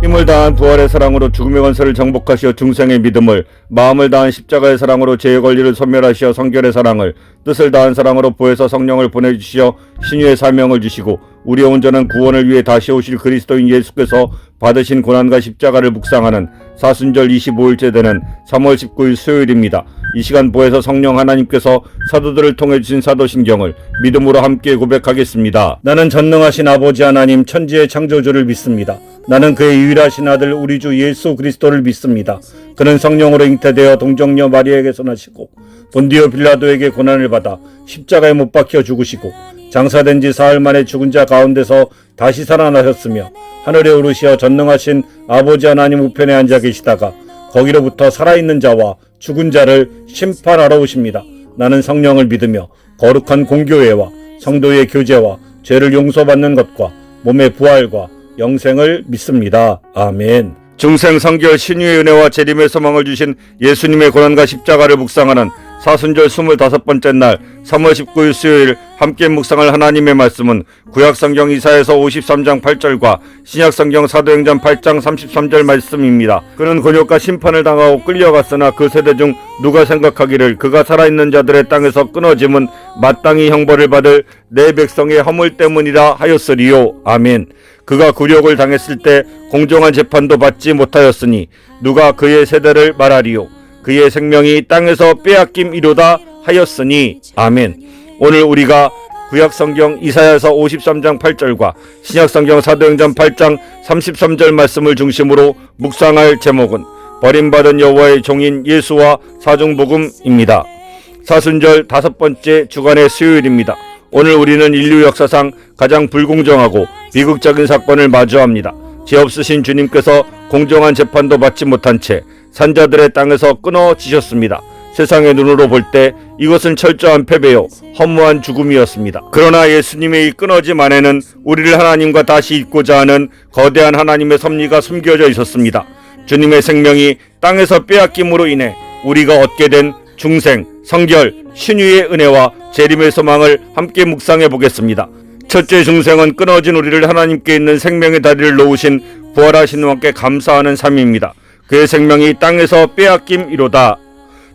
힘을 다한 부활의 사랑으로 죽음의 권세를 정복하시어 중생의 믿음을, 마음을 다한 십자가의 사랑으로 죄의 권리를 소멸하시어 성결의 사랑을, 뜻을 다한 사랑으로 보혜사 성령을 보내주시어 신유의 사명을 주시고 우리의 온전한 구원을 위해 다시 오실 그리스도인 예수께서 받으신 고난과 십자가를 묵상하는 사순절 25일째 되는 3월 19일 수요일입니다. 이 시간 보혜사 성령 하나님께서 사도들을 통해 주신 사도신경을 믿음으로 함께 고백하겠습니다. 나는 전능하신 아버지 하나님 천지의 창조주를 믿습니다. 나는 그의 유일하신 아들 우리 주 예수 그리스도를 믿습니다. 그는 성령으로 잉태되어 동정녀 마리아에게서 나시고 본디오 빌라도에게 고난을 받아 십자가에 못 박혀 죽으시고 장사된 지 사흘 만에 죽은 자 가운데서 다시 살아나셨으며 하늘에 오르시어 전능하신 아버지 하나님 우편에 앉아 계시다가 거기로부터 살아있는 자와 죽은 자를 심판하러 오십니다. 나는 성령을 믿으며 거룩한 공교회와 성도의 교제와 죄를 용서받는 것과 몸의 부활과 영생을 믿습니다. 아멘. 중생 성결 신유의 은혜와 재림의 소망을 주신 예수님의 고난과 십자가를 묵상하는 사순절 25번째 날 3월 19일 수요일 함께 묵상할 하나님의 말씀은 구약성경 이사야서 53장 8절과 신약성경 사도행전 8장 33절 말씀입니다. 그는 곤욕과 심판을 당하고 끌려갔으나 그 세대 중 누가 생각하기를 그가 살아있는 자들의 땅에서 끊어짐은 마땅히 형벌을 받을 내 백성의 허물 때문이라 하였으리요. 아멘. 그가 굴욕을 당했을 때 공정한 재판도 받지 못하였으니 누가 그의 세대를 말하리요. 그의 생명이 땅에서 빼앗김이로다 하였으니. 아멘. 오늘 우리가 구약성경 이사야서 53장 8절과 신약성경 사도행전 8장 33절 말씀을 중심으로 묵상할 제목은 버림받은 여호와의 종인 예수와 사중복음입니다. 사순절 5번째 주간의 수요일입니다. 오늘 우리는 인류 역사상 가장 불공정하고 비극적인 사건을 마주합니다. 죄 없으신 주님께서 공정한 재판도 받지 못한 채 산자들의 땅에서 끊어지셨습니다. 세상의 눈으로 볼 때 이것은 철저한 패배요 허무한 죽음이었습니다. 그러나 예수님의 이 끊어짐 안에는 우리를 하나님과 다시 잇고자 하는 거대한 하나님의 섭리가 숨겨져 있었습니다. 주님의 생명이 땅에서 빼앗김으로 인해 우리가 얻게 된 중생, 성결, 신유의 은혜와 재림의 소망을 함께 묵상해 보겠습니다. 첫째, 중생은 끊어진 우리를 하나님께 있는 생명의 다리를 놓으신 부활하신 왕께 감사하는 삶입니다. 그의 생명이 땅에서 빼앗김이로다.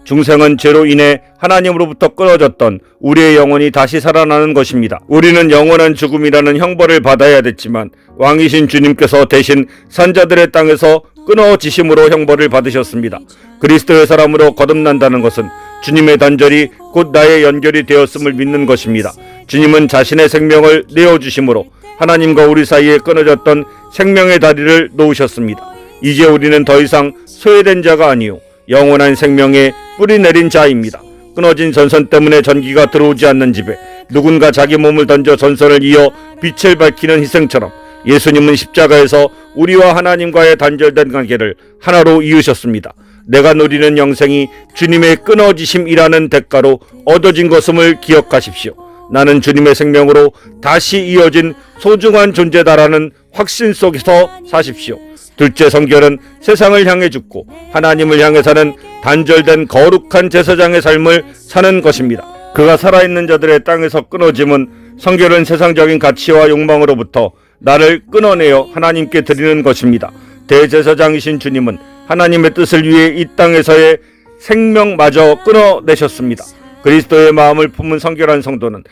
중생은 죄로 인해 하나님으로부터 끊어졌던 우리의 영혼이 다시 살아나는 것입니다. 우리는 영원한 죽음이라는 형벌을 받아야 됐지만 왕이신 주님께서 대신 산자들의 땅에서 끊어지심으로 형벌을 받으셨습니다. 그리스도의 사람으로 거듭난다는 것은 주님의 단절이 곧 나의 연결이 되었음을 믿는 것입니다. 주님은 자신의 생명을 내어주심으로 하나님과 우리 사이에 끊어졌던 생명의 다리를 놓으셨습니다. 이제 우리는 더 이상 소외된 자가 아니요 영원한 생명에 뿌리 내린 자입니다. 끊어진 전선 때문에 전기가 들어오지 않는 집에 누군가 자기 몸을 던져 전선을 이어 빛을 밝히는 희생처럼 예수님은 십자가에서 우리와 하나님과의 단절된 관계를 하나로 이으셨습니다. 내가 누리는 영생이 주님의 끊어지심이라는 대가로 얻어진 것임을 기억하십시오. 나는 주님의 생명으로 다시 이어진 소중한 존재다라는 확신 속에서 사십시오. 둘째, 성결은 세상을 향해 죽고 하나님을 향해 사는 단절된 거룩한 제사장의 삶을 사는 것입니다. 그가 살아있는 자들의 땅에서 끊어짐은 성결은 세상적인 가치와 욕망으로부터 나를 끊어내어 하나님께 드리는 것입니다. 대제사장이신 주님은 하나님의 뜻을 위해 이 땅에서의 생명마저 끊어내셨습니다. 그리스도의 마음을 품은 성결한 성도는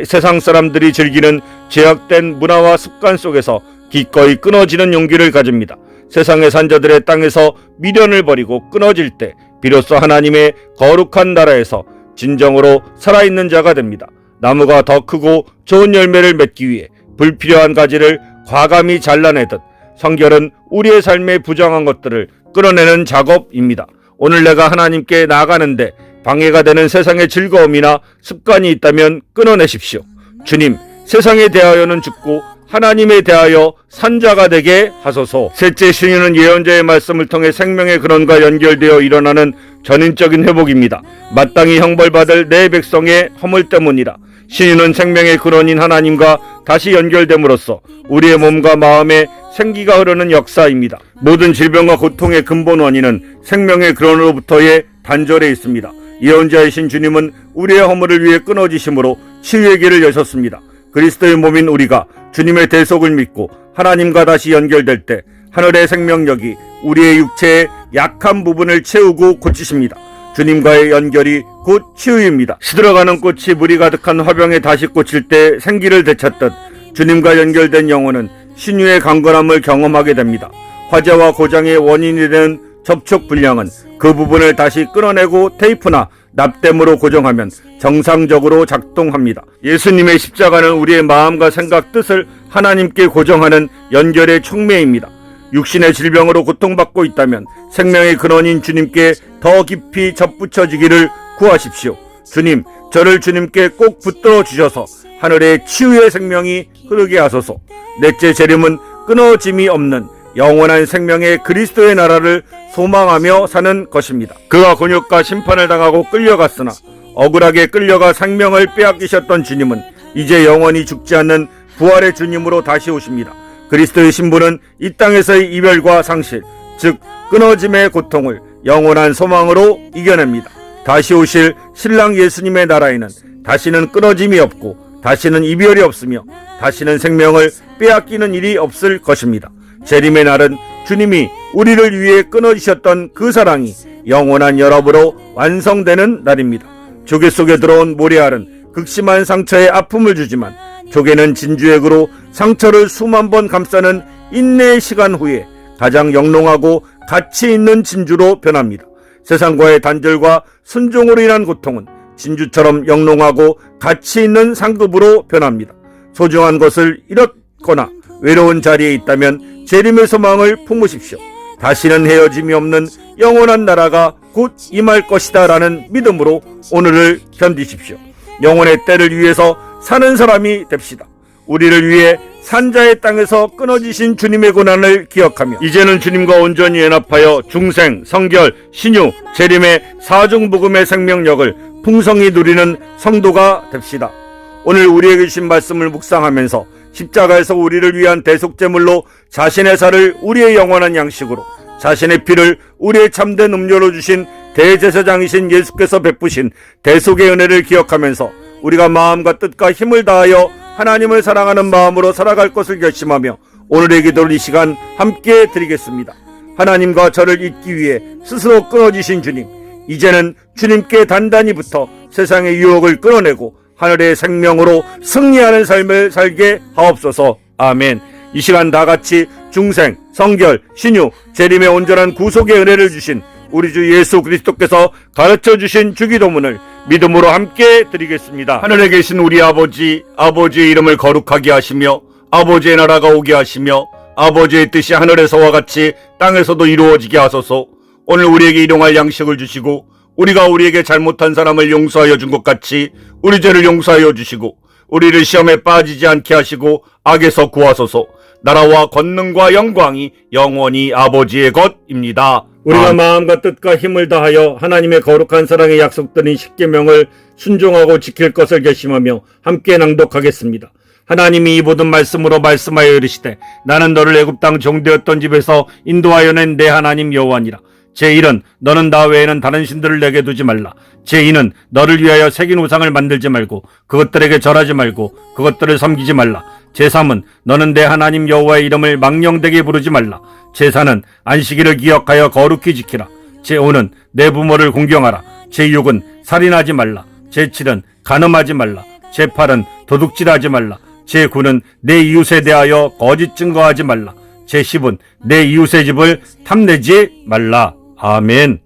세상 사람들이 즐기는 죄악된 문화와 습관 속에서 기꺼이 끊어지는 용기를 가집니다. 세상의 산자들의 땅에서 미련을 버리고 끊어질 때 비로소 하나님의 거룩한 나라에서 진정으로 살아있는 자가 됩니다. 나무가 더 크고 좋은 열매를 맺기 위해 불필요한 가지를 과감히 잘라내듯 성결은 우리의 삶에 부정한 것들을 끌어내는 작업입니다. 오늘 내가 하나님께 나아가는데 방해가 되는 세상의 즐거움이나 습관이 있다면 끊어내십시오. 주님, 세상에 대하여는 죽고 하나님에 대하여 산자가 되게 하소서. 셋째, 신유는 예언자의 말씀을 통해 생명의 근원과 연결되어 일어나는 전인적인 회복입니다. 마땅히 형벌받을 내 백성의 허물 때문이라. 신유는 생명의 근원인 하나님과 다시 연결됨으로써 우리의 몸과 마음에 생기가 흐르는 역사입니다. 모든 질병과 고통의 근본 원인은 생명의 근원으로부터의 단절에 있습니다. 예언자이신 주님은 우리의 허물을 위해 끊어지심으로 치유의 길을 여셨습니다. 그리스도의 몸인 우리가 주님의 대속을 믿고 하나님과 다시 연결될 때 하늘의 생명력이 우리의 육체의 약한 부분을 채우고 고치십니다. 주님과의 연결이 곧 치유입니다. 시들어가는 꽃이 물이 가득한 화병에 다시 꽂힐 때 생기를 되찾듯 주님과 연결된 영혼은 신유의 강건함을 경험하게 됩니다. 화재와 고장의 원인이 되는 접촉 불량은 그 부분을 다시 끊어내고 테이프나 납땜으로 고정하면 정상적으로 작동합니다. 예수님의 십자가는 우리의 마음과 생각, 뜻을 하나님께 고정하는 연결의 촉매입니다. 육신의 질병으로 고통받고 있다면 생명의 근원인 주님께 더 깊이 접붙여지기를 구하십시오. 주님, 저를 주님께 꼭 붙들어 주셔서 하늘의 치유의 생명이 흐르게 하소서. 넷째 재림은 끊어짐이 없는 영원한 생명의 그리스도의 나라를 소망하며 사는 것입니다. 그가 곤욕과 심판을 당하고 끌려갔으나 억울하게 끌려가 생명을 빼앗기셨던 주님은 이제 영원히 죽지 않는 부활의 주님으로 다시 오십니다. 그리스도의 신부는 이 땅에서의 이별과 상실, 즉 끊어짐의 고통을 영원한 소망으로 이겨냅니다. 다시 오실 신랑 예수님의 나라에는 다시는 끊어짐이 없고 다시는 이별이 없으며 다시는 생명을 빼앗기는 일이 없을 것입니다. 재림의 날은 주님이 우리를 위해 끊어주셨던 그 사랑이 영원한 연합으로 완성되는 날입니다. 조개 속에 들어온 모래알은 극심한 상처에 아픔을 주지만 조개는 진주액으로 상처를 수만 번 감싸는 인내의 시간 후에 가장 영롱하고 가치 있는 진주로 변합니다. 세상과의 단절과 순종으로 인한 고통은 진주처럼 영롱하고 가치 있는 상급으로 변합니다. 소중한 것을 잃었거나 외로운 자리에 있다면 재림의 소망을 품으십시오. 다시는 헤어짐이 없는 영원한 나라가 곧 임할 것이다 라는 믿음으로 오늘을 견디십시오. 영혼의 때를 위해서 사는 사람이 됩시다. 우리를 위해 산자의 땅에서 끊어지신 주님의 고난을 기억하며 이제는 주님과 온전히 연합하여 중생, 성결, 신유, 재림의 사중복음의 생명력을 풍성히 누리는 성도가 됩시다. 오늘 우리에게 주신 말씀을 묵상하면서 십자가에서 우리를 위한 대속제물로 자신의 살을 우리의 영원한 양식으로, 자신의 피를 우리의 참된 음료로 주신 대제사장이신 예수께서 베푸신 대속의 은혜를 기억하면서 우리가 마음과 뜻과 힘을 다하여 하나님을 사랑하는 마음으로 살아갈 것을 결심하며 오늘의 기도를 이 시간 함께 드리겠습니다. 하나님과 저를 잇기 위해 스스로 끊어지신 주님, 이제는 주님께 단단히 붙어 세상의 유혹을 끊어내고 하늘의 생명으로 승리하는 삶을 살게 하옵소서. 아멘. 이 시간 다 같이 중생, 성결, 신유, 재림의 온전한 구속의 은혜를 주신 우리 주 예수 그리스도께서 가르쳐 주신 주기도문을 믿음으로 함께 드리겠습니다. 하늘에 계신 우리 아버지, 아버지의 이름을 거룩하게 하시며 아버지의 나라가 오게 하시며 아버지의 뜻이 하늘에서와 같이 땅에서도 이루어지게 하소서. 오늘 우리에게 일용할 양식을 주시고 우리가 우리에게 잘못한 사람을 용서하여 준 것 같이 우리 죄를 용서하여 주시고 우리를 시험에 빠지지 않게 하시고 악에서 구하소서. 나라와 권능과 영광이 영원히 아버지의 것입니다. 우리가 마음과 뜻과 힘을 다하여 하나님의 거룩한 사랑의 약속드린 십계명을 순종하고 지킬 것을 결심하며 함께 낭독하겠습니다. 하나님이 이 모든 말씀으로 말씀하여 이르시되 나는 너를 애굽 땅 종되었던 집에서 인도하여 낸 내 하나님 여호와니라. 제1은 너는 나 외에는 다른 신들을 내게 두지 말라. 제2는 너를 위하여 새긴 우상을 만들지 말고 그것들에게 절하지 말고 그것들을 섬기지 말라. 제3은 너는 내 하나님 여호와의 이름을 망령되게 부르지 말라. 제4는 안식일을 기억하여 거룩히 지키라. 제5는 내 부모를 공경하라. 제6은 살인하지 말라. 제7은 간음하지 말라. 제8은 도둑질하지 말라. 제9는 내 이웃에 대하여 거짓 증거하지 말라. 제10은 내 이웃의 집을 탐내지 말라. 아멘.